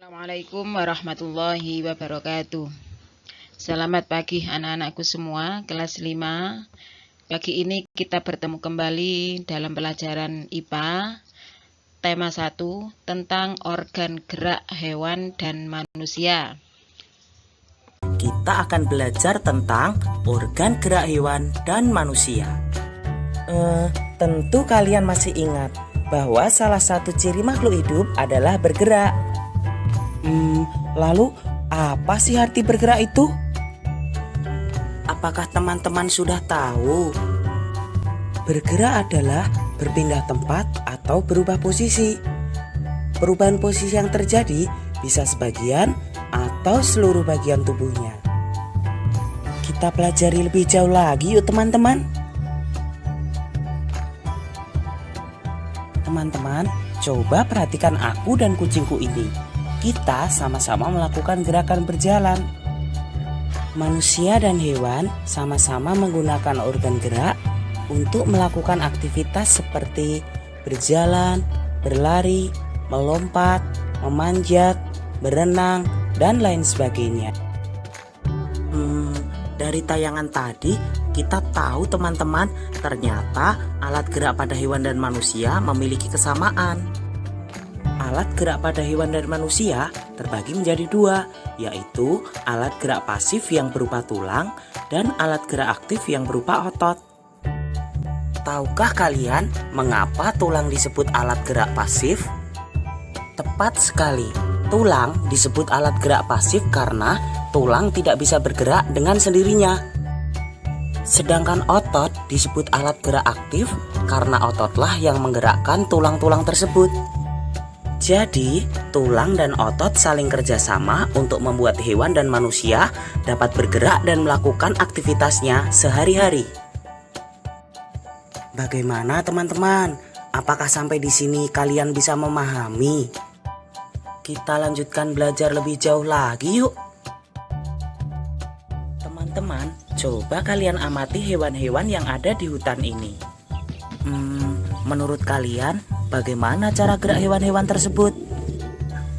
Assalamualaikum warahmatullahi wabarakatuh. Selamat pagi anak-anakku semua, kelas 5. Pagi ini kita bertemu kembali dalam pelajaran IPA, tema 1 tentang organ gerak hewan dan manusia. Kita akan belajar tentang organ gerak hewan dan manusia. Tentu kalian masih ingat bahwa salah satu ciri makhluk hidup adalah bergerak. Lalu apa sih arti bergerak itu? Apakah teman-teman sudah tahu? Bergerak adalah berpindah tempat atau berubah posisi. Perubahan posisi yang terjadi bisa sebagian atau seluruh bagian tubuhnya. Kita pelajari lebih jauh lagi yuk teman-teman. Teman-teman, coba perhatikan aku dan kucingku ini. Kita sama-sama melakukan gerakan berjalan. Manusia dan hewan sama-sama menggunakan organ gerak untuk melakukan aktivitas seperti berjalan, berlari, melompat, memanjat, berenang, dan lain sebagainya. Dari tayangan tadi kita tahu teman-teman, ternyata alat gerak pada hewan dan manusia memiliki kesamaan. Alat gerak pada hewan dan manusia terbagi menjadi dua, yaitu alat gerak pasif yang berupa tulang dan alat gerak aktif yang berupa otot. Tahukah kalian mengapa tulang disebut alat gerak pasif? Tepat sekali, tulang disebut alat gerak pasif karena tulang tidak bisa bergerak dengan sendirinya. Sedangkan otot disebut alat gerak aktif karena ototlah yang menggerakkan tulang-tulang tersebut. Jadi, tulang dan otot saling kerjasama untuk membuat hewan dan manusia dapat bergerak dan melakukan aktivitasnya sehari-hari. Bagaimana teman-teman? Apakah sampai di sini kalian bisa memahami? Kita lanjutkan belajar lebih jauh lagi yuk. Teman-teman, coba kalian amati hewan-hewan yang ada di hutan ini. Menurut kalian, bagaimana cara gerak hewan-hewan tersebut?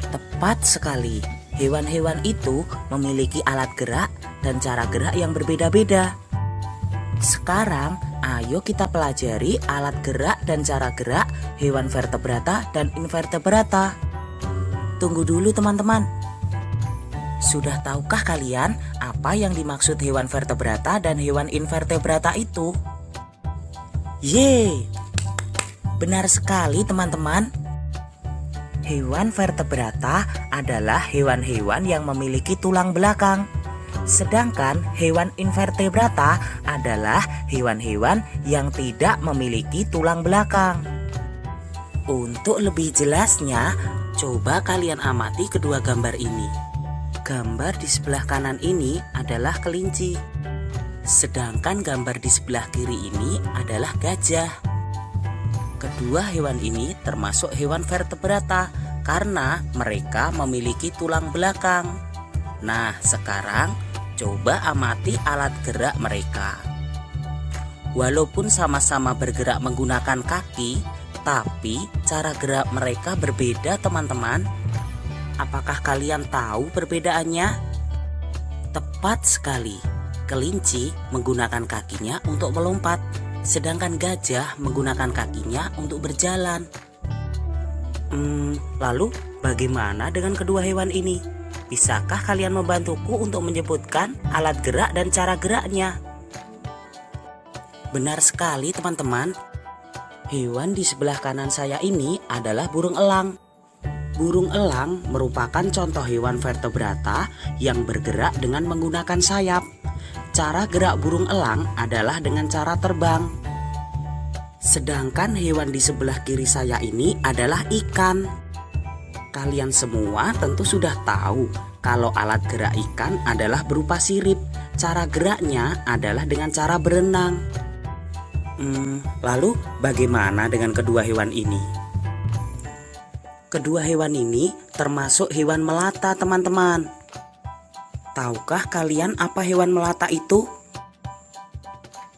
Tepat sekali, hewan-hewan itu memiliki alat gerak dan cara gerak yang berbeda-beda. Sekarang, ayo kita pelajari alat gerak dan cara gerak hewan vertebrata dan invertebrata. Tunggu dulu teman-teman. Sudah tahukah kalian apa yang dimaksud hewan vertebrata dan hewan invertebrata itu? Yeay! Benar sekali teman-teman. Hewan vertebrata adalah hewan-hewan yang memiliki tulang belakang. Sedangkan hewan invertebrata adalah hewan-hewan yang tidak memiliki tulang belakang. Untuk lebih jelasnya, coba kalian amati kedua gambar ini. Gambar di sebelah kanan ini adalah kelinci. Sedangkan gambar di sebelah kiri ini adalah gajah. Kedua hewan ini termasuk hewan vertebrata karena mereka memiliki tulang belakang. Nah, sekarang coba amati alat gerak mereka. Walaupun sama-sama bergerak menggunakan kaki, tapi cara gerak mereka berbeda teman-teman. Apakah kalian tahu perbedaannya? Tepat sekali, kelinci menggunakan kakinya untuk melompat, sedangkan gajah menggunakan kakinya untuk berjalan. Lalu bagaimana dengan kedua hewan ini? Bisakah kalian membantuku untuk menyebutkan alat gerak dan cara geraknya? Benar sekali teman-teman. Hewan di sebelah kanan saya ini adalah burung elang. Burung elang merupakan contoh hewan vertebrata yang bergerak dengan menggunakan sayap. Cara gerak burung elang adalah dengan cara terbang. Sedangkan hewan di sebelah kiri saya ini adalah ikan. Kalian semua tentu sudah tahu kalau alat gerak ikan adalah berupa sirip. Cara geraknya adalah dengan cara berenang. Lalu bagaimana dengan kedua hewan ini? Kedua hewan ini termasuk hewan melata teman-teman. Tahukah kalian apa hewan melata itu?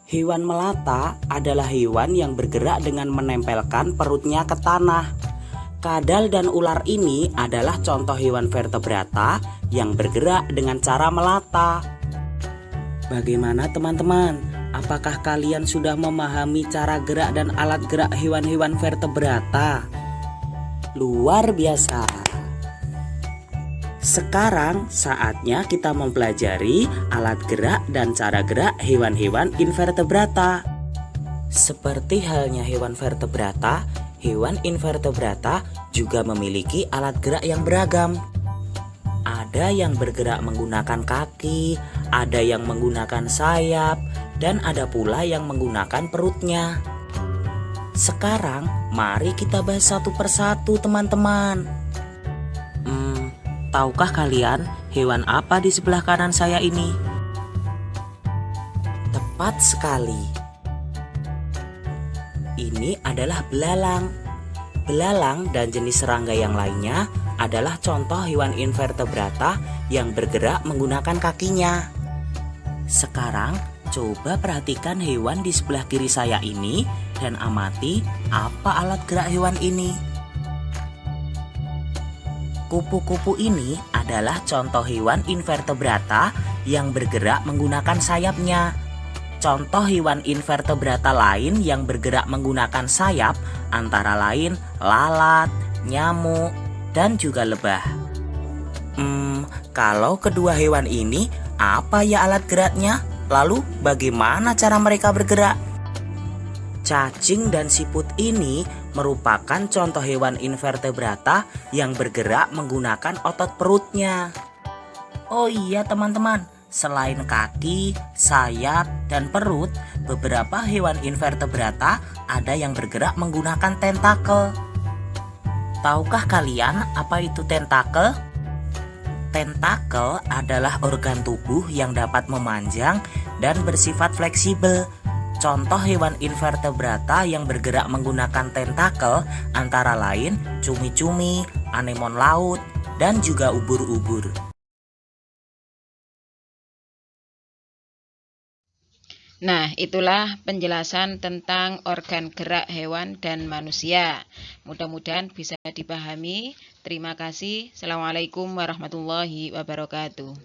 Hewan melata adalah hewan yang bergerak dengan menempelkan perutnya ke tanah. Kadal dan ular ini adalah contoh hewan vertebrata yang bergerak dengan cara melata. Bagaimana teman-teman? Apakah kalian sudah memahami cara gerak dan alat gerak hewan-hewan vertebrata? Luar biasa. Sekarang saatnya kita mempelajari alat gerak dan cara gerak hewan-hewan invertebrata. Seperti halnya hewan vertebrata, hewan invertebrata juga memiliki alat gerak yang beragam. Ada yang bergerak menggunakan kaki, ada yang menggunakan sayap, dan ada pula yang menggunakan perutnya. Sekarang mari kita bahas satu persatu teman-teman. Tahukah kalian hewan apa di sebelah kanan saya ini? Tepat sekali. Ini adalah belalang. Belalang dan jenis serangga yang lainnya adalah contoh hewan invertebrata yang bergerak menggunakan kakinya. Sekarang coba perhatikan hewan di sebelah kiri saya ini dan amati apa alat gerak hewan ini. Kupu-kupu ini adalah contoh hewan invertebrata yang bergerak menggunakan sayapnya. Contoh hewan invertebrata lain yang bergerak menggunakan sayap antara lain lalat, nyamuk, dan juga lebah. Kalau kedua hewan ini, apa ya alat geraknya? Lalu bagaimana cara mereka bergerak? Cacing dan siput ini merupakan contoh hewan invertebrata yang bergerak menggunakan otot perutnya. Oh iya teman-teman, selain kaki, sayap, dan perut, beberapa hewan invertebrata ada yang bergerak menggunakan tentakel. Tahukah kalian apa itu tentakel? Tentakel adalah organ tubuh yang dapat memanjang dan bersifat fleksibel. Contoh hewan invertebrata yang bergerak menggunakan tentakel antara lain cumi-cumi, anemon laut, dan juga ubur-ubur. Nah, itulah penjelasan tentang organ gerak hewan dan manusia. Mudah-mudahan bisa dipahami. Terima kasih. Assalamualaikum warahmatullahi wabarakatuh.